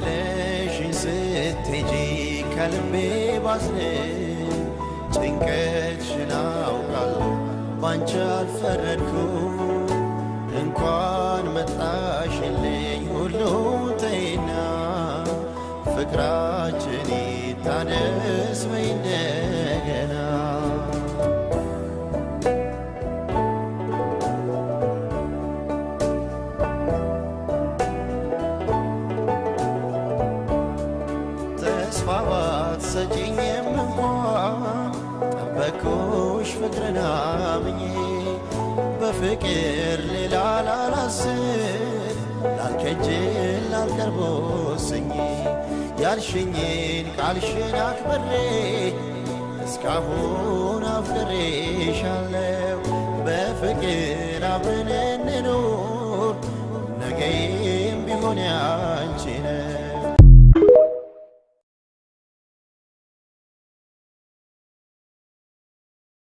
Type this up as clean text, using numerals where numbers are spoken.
ጥለሽኝ ስትሄጂ ከልቤ ባዝን ጭንቀትሽን አውቃለሁ ባንቺ አልፈረድኩም እንኳን መጣሽልኝ ሁሉን ተይና ፍቅራችን ይታደስ በይ እንደገና ተስፋ ባትሰጪኝም እንኳን ጠበቅኩሽ ፍቅርን አምኜ በፍቅር ሌላ ላላስብ ላልከጅል ላልቀርብ ወስኜ ያልሽኝን ቃልሽን አክብሬ እስካሁን አፍቅሬሻለሁ በፍቅር አብረን እንኑር ነገም ቢሆን ያንቺ